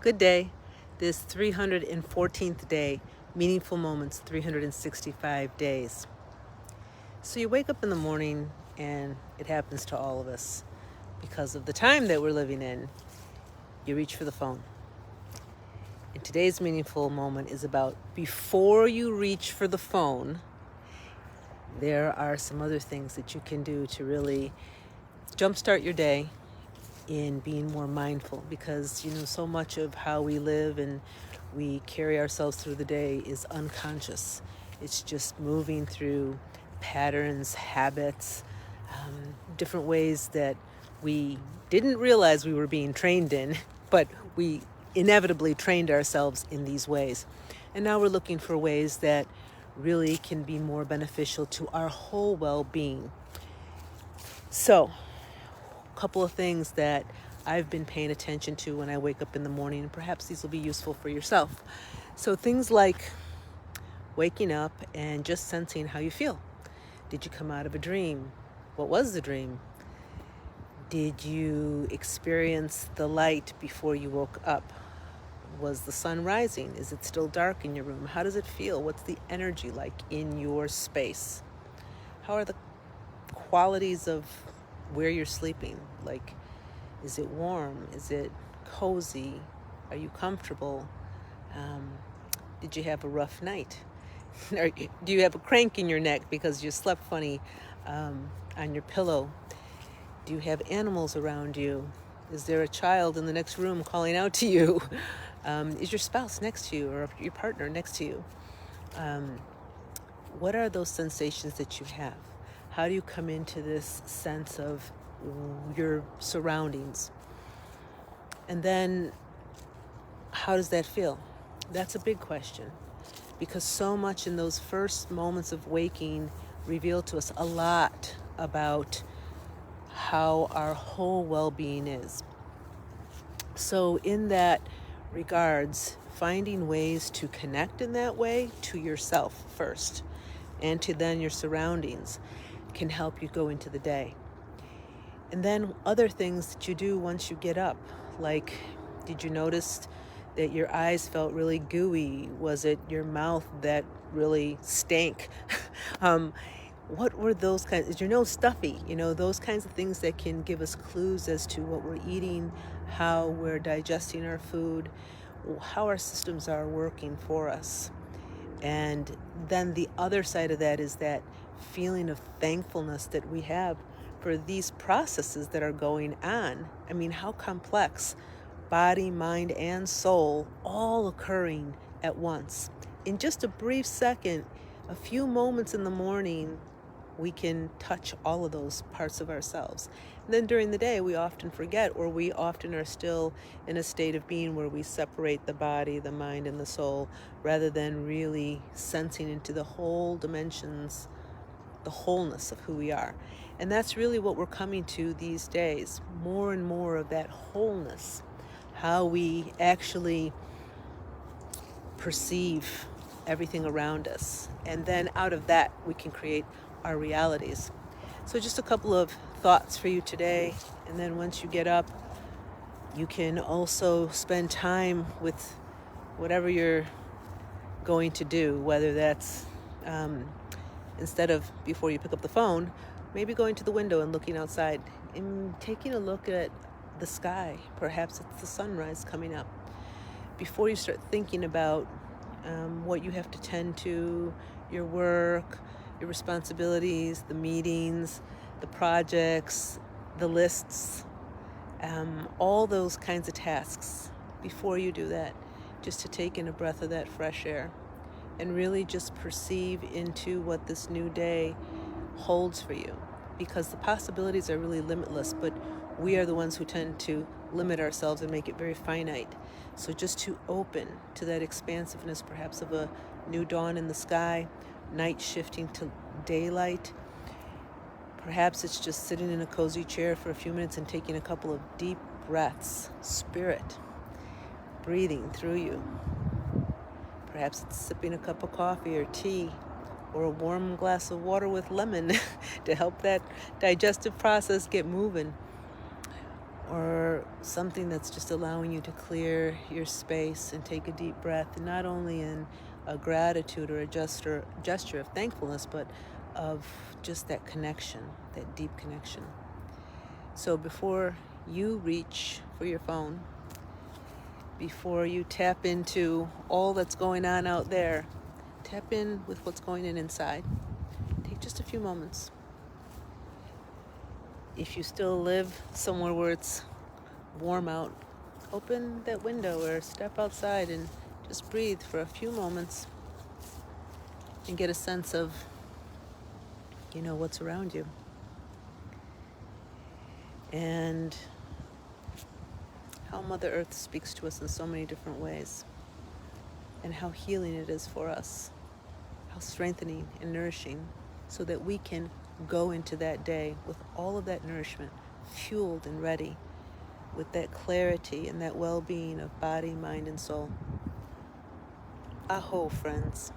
Good day. This 314th day, meaningful moments, 365 days. So you wake up in the morning, and it happens to all of us because of the time that we're living in. You reach for the phone. And today's meaningful moment is about before you reach for the phone, there are some other things that you can do to really jumpstart your day in being more mindful, because so much of how we live and we carry ourselves through the day is unconscious. It's just moving through patterns, habits, different ways that we didn't realize we were being trained in, but we inevitably trained ourselves in these ways. And now we're looking for ways that really can be more beneficial to our whole well-being. So, couple of things that I've been paying attention to when I wake up in the morning, and perhaps these will be useful for yourself. So things like waking up and just sensing how you feel. Did you come out of a dream? What was the dream? Did you experience the light before you woke up? Was the sun rising? Is it still dark in your room? How does it feel? What's the energy like in your space? How are the qualities of where you're sleeping? Like, is it warm? Is it cozy? Are you comfortable? Did you have a rough night? Or do you have a crank in your neck because you slept funny on your pillow? Do you have animals around you? Is there a child in the next room calling out to you? Is your spouse next to you, or your partner next to you? What are those sensations that you have? How do you come into this sense of your surroundings? And then, how does that feel? That's a big question, because so much in those first moments of waking reveal to us a lot about how our whole well-being is. So in that regards, finding ways to connect in that way to yourself first, and to then your surroundings, can help you go into the day. And then other things that you do once you get up, like, did you notice that your eyes felt really gooey? Was it your mouth that really stank? What were those kinds? Is your nose stuffy? Those kinds of things that can give us clues as to what we're eating, how we're digesting our food, how our systems are working for us. And then the other side of that is that feeling of thankfulness that we have for these processes that are going on. I mean, how complex, body, mind, and soul all occurring at once. In just a brief second, a few moments in the morning, we can touch all of those parts of ourselves. And then during the day, we often forget, or we often are still in a state of being where we separate the body, the mind, and the soul, rather than really sensing into the whole dimensions, the wholeness of who we are. And that's really what we're coming to these days, more and more of that wholeness, how we actually perceive everything around us. And then out of that, we can create our realities. So just a couple of thoughts for you today. And then once you get up, you can also spend time with whatever you're going to do, whether that's instead of before you pick up the phone, maybe going to the window and looking outside and taking a look at the sky. Perhaps it's the sunrise coming up. Before you start thinking about what you have to tend to, your work, your responsibilities, the meetings, the projects, the lists, all those kinds of tasks. Before you do that, just to take in a breath of that fresh air and really just perceive into what this new day holds for you, because the possibilities are really limitless, but we are the ones who tend to limit ourselves and make it very finite. So just to open to that expansiveness, perhaps of a new dawn in the sky, night shifting to daylight. Perhaps it's just sitting in a cozy chair for a few minutes and taking a couple of deep breaths, spirit breathing through you. Perhaps it's sipping a cup of coffee or tea, or a warm glass of water with lemon to help that digestive process get moving. or something that's just allowing you to clear your space and take a deep breath, not only in a gratitude or a gesture of thankfulness, but of just that connection, that deep connection. So before you reach for your phone, before you tap into all that's going on out there, tap in with what's going on inside. Take just a few moments. If you still live somewhere where it's warm out, open that window or step outside and just breathe for a few moments and get a sense of, what's around you. And how Mother Earth speaks to us in so many different ways, and how healing it is for us, how strengthening and nourishing, so that we can go into that day with all of that nourishment, fueled and ready, with that clarity and that well-being of body, mind, and soul. Aho, friends.